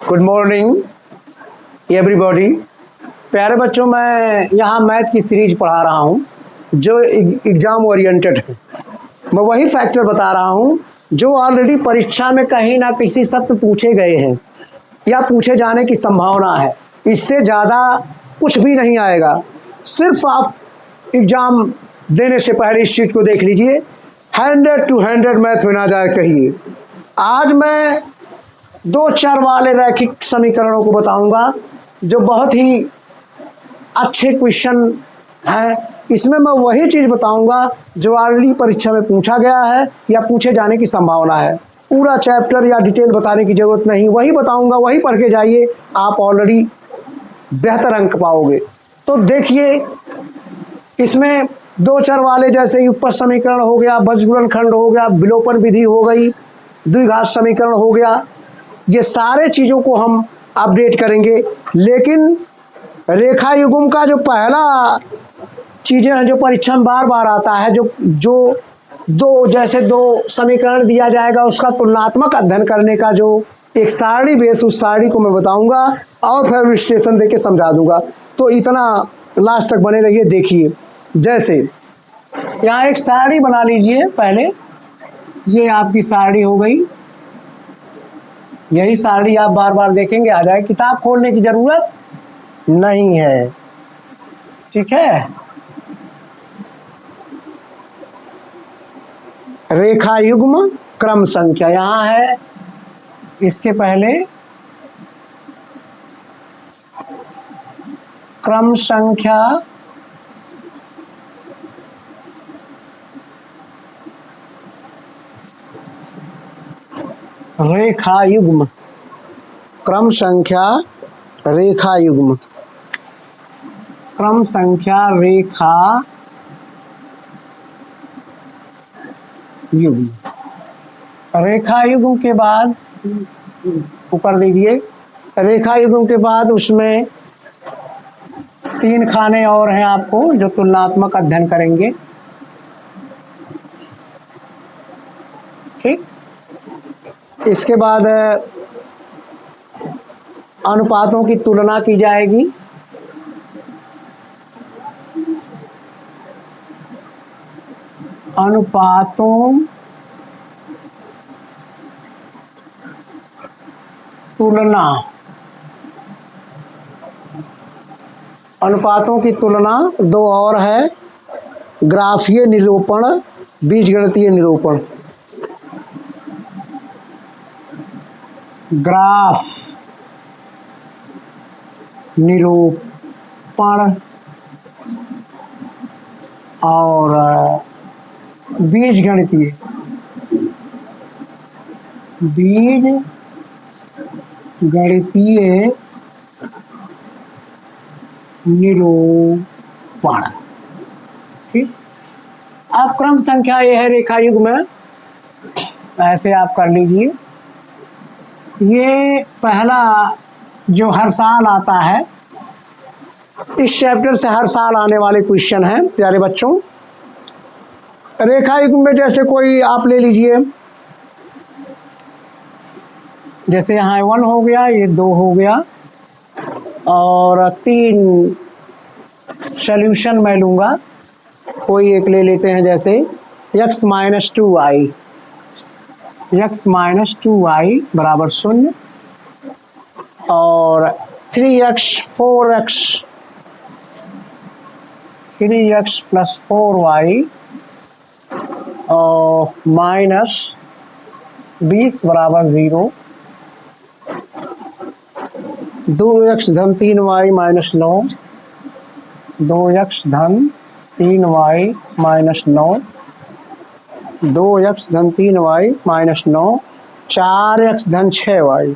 Good morning everybody. प्यारे बच्चों, मैं यहाँ मैथ की सीरीज पढ़ा रहा हूँ जो एग्ज़ाम ओरिएंटेड है। मैं वही फैक्टर बता रहा हूँ जो ऑलरेडी परीक्षा में कहीं ना किसी सत्र पूछे गए हैं या पूछे जाने की संभावना है। इससे ज़्यादा कुछ भी नहीं आएगा। सिर्फ आप एग्ज़ाम देने से पहले इस चीज़ को देख लीजिए, 100 to 100 मैथ में ना जाए कहिए। आज मैं 2 चर वाले रैखिक समीकरणों को बताऊंगा जो बहुत ही अच्छे क्वेश्चन है। इसमें मैं वही चीज़ बताऊंगा जो ऑलरेडी परीक्षा में पूछा गया है या पूछे जाने की संभावना है। पूरा चैप्टर या डिटेल बताने की ज़रूरत नहीं, वही बताऊंगा, वही पढ़ के जाइए, आप ऑलरेडी बेहतर अंक पाओगे। तो देखिए, इसमें 2 चर वाले जैसे युगपथ समीकरण हो गया, बजगुणनखंड हो गया, विलोपन विधि हो गई, द्विघात समीकरण हो गया, ये सारे चीज़ों को हम अपडेट करेंगे। लेकिन रेखा युग्म का जो पहला चीज़ें हैं जो परीक्षा में बार बार आता है, जो दो समीकरण दिया जाएगा उसका तुलनात्मक अध्ययन करने का जो एक सारणी बेस, उस सारणी को मैं बताऊंगा और फिर विश्लेषण देके समझा दूंगा। तो इतना लास्ट तक बने रहिए। देखिए, जैसे यहाँ एक सारणी बना लीजिए। पहले ये आपकी सारणी हो गई। यही सारणी आप बार बार देखेंगे, आ जाए, किताब खोलने की जरूरत नहीं है। ठीक है। रेखा युग्म क्रम संख्या यहाँ है, इसके पहले क्रम संख्या रेखा युग्म, क्रम संख्या रेखा युग्म, क्रम संख्या रेखा युग्म। रेखा युग्म के बाद ऊपर दीजिए, रेखा युग्म के बाद उसमें 3 खाने और हैं आपको जो तुलनात्मक अध्ययन करेंगे। ठीक। इसके बाद अनुपातों की तुलना की जाएगी। अनुपातों तुलना, अनुपातों की तुलना 2 और है, ग्राफीय निरूपण, बीजगणितीय निरूपण। ग्राफ निरूपण और बीजगणितीय निरूपण। ठीक। अब क्रम संख्या ये है रेखा युग्म में, ऐसे आप कर लीजिए। ये पहला जो हर साल आता है, इस चैप्टर से हर साल आने वाले क्वेश्चन हैं प्यारे बच्चों। रेखा युग्म में जैसे कोई आप ले लीजिए, जैसे यहाँ 1 हो गया, ये 2 हो गया और 3 सॉल्यूशन मैं लूँगा। कोई एक ले लेते हैं, जैसे x - 2y, x - 2y बराबर 0 और 3x + 4y और -20 बराबर 0, 2x धन 3y - 9, 2x धन 3y - 9, 2x धन 3y - 9, 4x धन 6y,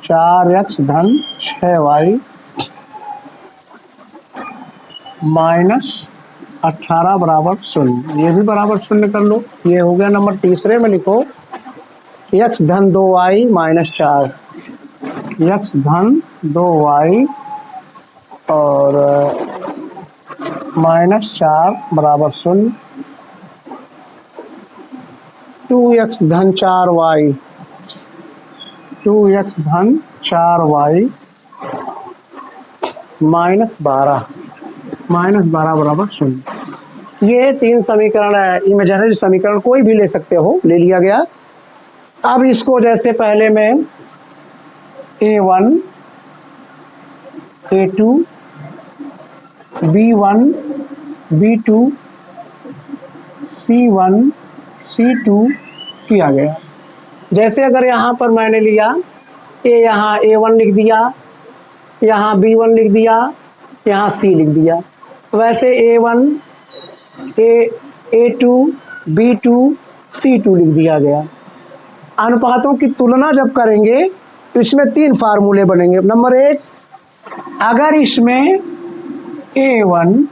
4x धन 6y -18 बराबर 0। ये भी बराबर 0 कर लो। ये हो गया नंबर तीसरे में। लिखो x धन 2y - 4, x धन 2y और -4 बराबर 0, 2x धन 4y, 2x धन 4y -12 बराबर 0। ये 3 समीकरण है, इमेजिनरी समीकरण कोई भी ले सकते हो, ले लिया गया। अब इसको जैसे पहले में a1 a2 b1 b2 c1 c2 किया गया। जैसे अगर यहाँ पर मैंने लिया यहाँ a1 लिख दिया, यहाँ b1 लिख दिया, यहाँ c लिख दिया, वैसे a1 a2 b2 c2 लिख दिया गया। अनुपातों की तुलना जब करेंगे तो इसमें 3 फार्मूले बनेंगे। नंबर 1, अगर इसमें a1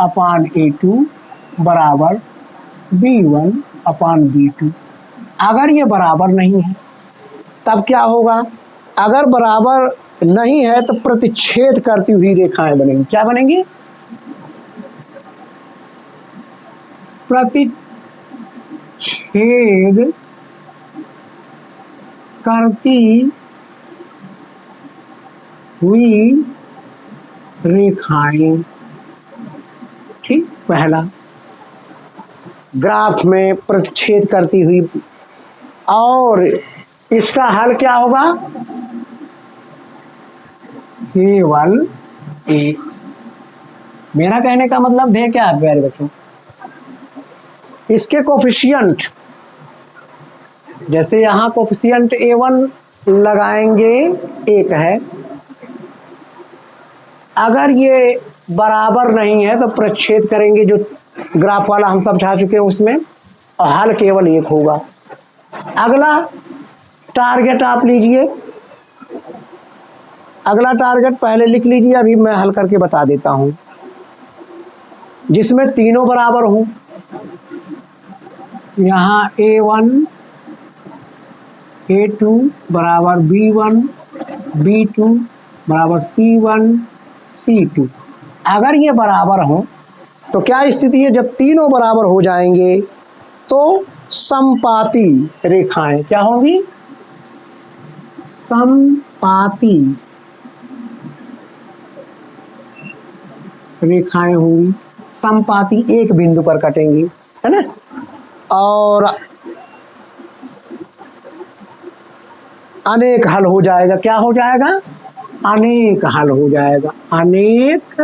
अपान a2 बराबर b1 अपान b2, अगर ये बराबर नहीं है तब क्या होगा? अगर बराबर नहीं है तो प्रतिच्छेद करती हुई रेखाएं बनेंगी। क्या बनेंगी? प्रतिच्छेद करती हुई रेखाएं। ठीक, पहला ग्राफ में प्रतिच्छेद करती हुई। और इसका हल क्या होगा? केवल एक। मेरा कहने का मतलब है क्या है प्यारे बच्चों? इसके कोफिशिएंट, जैसे यहाँ कोफिशिएंट a1 लगाएंगे 1 है, अगर ये बराबर नहीं है तो प्रतिच्छेद करेंगे, जो ग्राफ वाला हम समझा चुके हैं उसमें, और हल केवल 1 होगा। अगला टारगेट आप लीजिए, अगला टारगेट पहले लिख लीजिए, अभी मैं हल करके बता देता हूं। जिसमें तीनों बराबर हों, यहाँ a1 a2 बराबर b1 b2 बराबर c1 c2। अगर ये बराबर हो तो क्या स्थिति है? जब तीनों बराबर हो जाएंगे तो समपाती रेखाएं क्या होंगी? समपाती रेखाएं होंगी। समपाती एक बिंदु पर कटेंगी, है ना? और अनेक हल हो जाएगा। क्या हो जाएगा? अनेक हल हो जाएगा। अनेक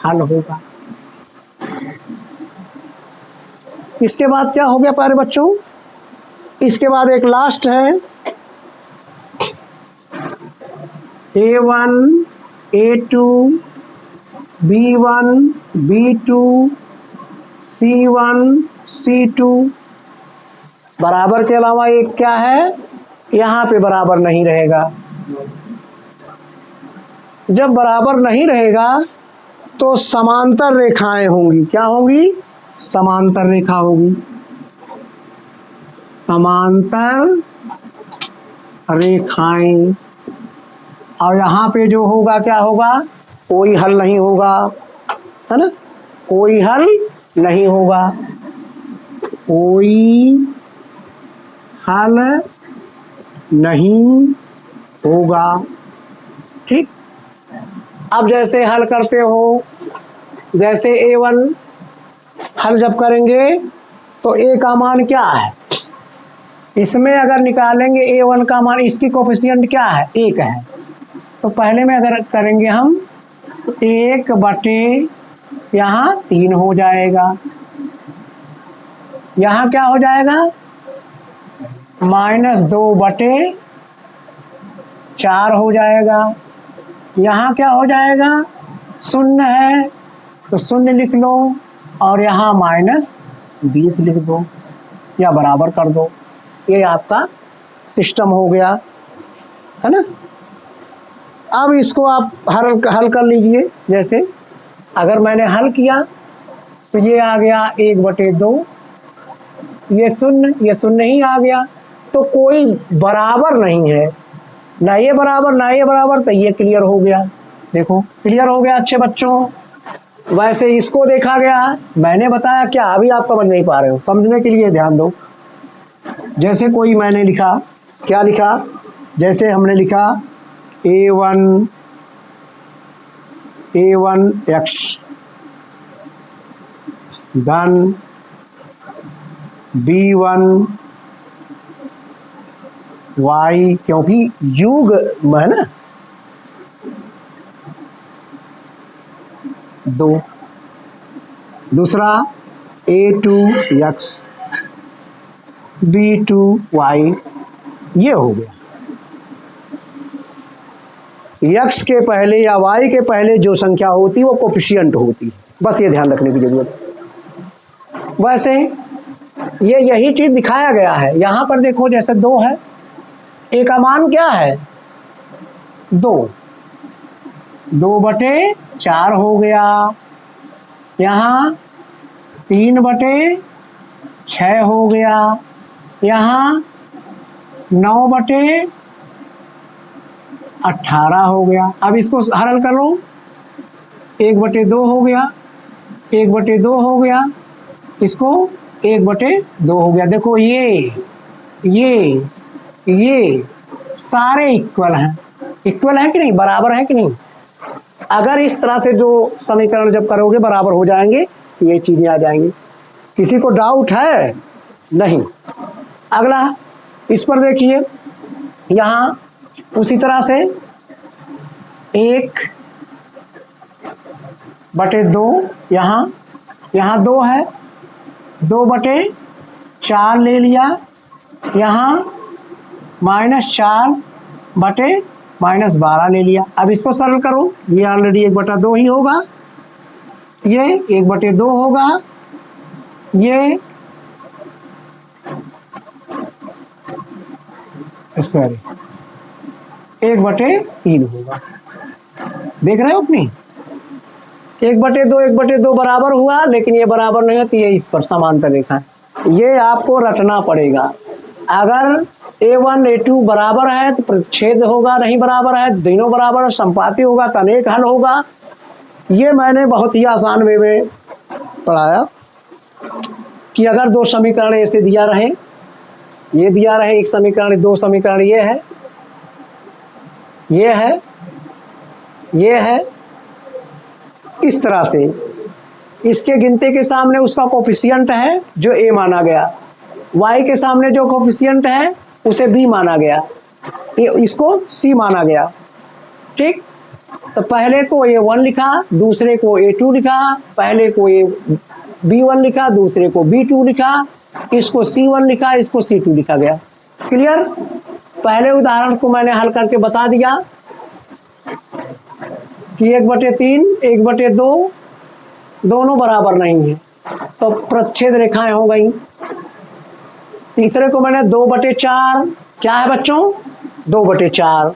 हल होगा। इसके बाद क्या हो गया प्यारे बच्चों? इसके बाद एक लास्ट है a1 a2 b1 b2 c1 c2 बराबर के अलावा एक क्या है? यहाँ पे बराबर नहीं रहेगा। जब बराबर नहीं रहेगा तो समांतर रेखाएं होंगी। क्या होंगी? समांतर रेखा होगी। समांतर रेखाएं। और यहाँ पे जो होगा क्या होगा? कोई हल नहीं होगा, है ना? कोई हल नहीं होगा। कोई हल नहीं होगा। ठीक। अब जैसे हल करते हो, जैसे a1 हल जब करेंगे तो a का मान क्या है? इसमें अगर निकालेंगे a1 का मान, इसकी कोफिशिएंट क्या है? 1 है। तो पहले में अगर करेंगे हम तो 1 बटे यहाँ 3 हो जाएगा। यहाँ क्या हो जाएगा? -2 बटे 4 हो जाएगा। यहाँ क्या हो जाएगा? 0 है तो 0 लिख लो, और यहाँ -20 लिख दो या बराबर कर दो। ये आपका सिस्टम हो गया, है ना? अब इसको आप हल कर लीजिए। जैसे अगर मैंने हल किया तो ये आ गया 1 बटे 2, ये 0 ही आ गया। तो कोई बराबर नहीं है, ना ये बराबर ना ये बराबर, तो ये क्लियर हो गया। देखो क्लियर हो गया अच्छे बच्चों। वैसे इसको देखा गया, मैंने बताया क्या? अभी आप समझ नहीं पा रहे हो, समझने के लिए ध्यान दो। जैसे कोई मैंने लिखा क्या लिखा, जैसे हमने लिखा a1 x धन b1 y, क्योंकि युग्म है ना, 2। दूसरा a2 x b2 y, ये हो गया। x के पहले या y के पहले जो संख्या होती है वो कोफिशिएंट होती है, बस ये ध्यान रखने की जरूरत है। वैसे ये यही चीज दिखाया गया है। यहां पर देखो जैसे 2 है, a का मान क्या है 2, 2/4 हो गया। यहाँ 3/6 हो गया। यहाँ 9/18 हो गया। अब इसको हल कर लो, 1/2 हो गया, 1/2 हो गया, इसको 1/2 हो गया। देखो ये सारे इक्वल हैं। इक्वल है कि नहीं, बराबर है कि नहीं। अगर इस तरह से जो समीकरण जब करोगे बराबर हो जाएंगे तो ये चीजें आ जाएंगी। किसी को डाउट है? नहीं। अगला इस पर देखिए, यहाँ उसी तरह से 1/2, यहाँ 2 है, 2/4 ले लिया। यहाँ -4/-12 ले लिया। अब इसको सरल करो, ये ऑलरेडी 1/2 ही होगा, ये 1/2 होगा, ये सॉरी 1/3 होगा। देख रहे हो अपनी, 1/2 1/2 बराबर हुआ, लेकिन ये बराबर नहीं होती है, इस पर समांतर रेखा। ये आपको रटना पड़ेगा। अगर a1 a2 बराबर है तो प्रतिच्छेद होगा, नहीं बराबर है दोनों बराबर, संपाती होगा तो अनेक हल होगा। ये मैंने बहुत ही आसान वे में पढ़ाया कि अगर 2 समीकरण ऐसे दिया रहे, ये दिया रहे एक समीकरण, 2 समीकरण ये है, इस तरह से इसके गिनती के सामने उसका कोफिशिएंट है जो a माना गया, y के सामने जो कोफिशिएंट है उसे b माना गया, इसको c माना गया। ठीक, तो पहले को a1 लिखा, दूसरे को a2 लिखा, पहले को b1 लिखा, दूसरे को b2 लिखा, इसको c1 लिखा, इसको c2 लिखा गया। क्लियर। पहले उदाहरण को मैंने हल करके बता दिया कि 1/3 1/2 दोनों बराबर नहीं है तो प्रतिच्छेद रेखाएं हो गई। तीसरे को मैंने 2/4, क्या है बच्चों 2/4,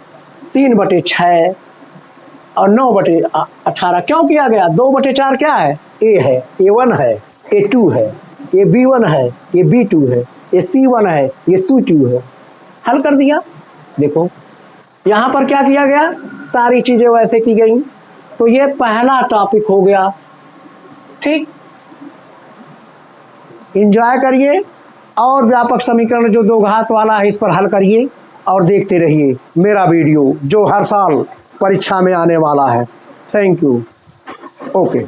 3/6 और 9/18 क्यों किया गया। 2/4 क्या है, a है, a1 है, a2 है, ये b1 है, ये b2 है, ये c1 है, ये c2 है। हल कर दिया। देखो यहाँ पर क्या किया गया, सारी चीजें वैसे की गई। तो ये पहला टॉपिक हो गया। ठीक, एंजॉय करिए और व्यापक समीकरण जो 2 घात वाला है इस पर हल करिए और देखते रहिए मेरा वीडियो जो हर साल परीक्षा में आने वाला है। Thank you. ओके।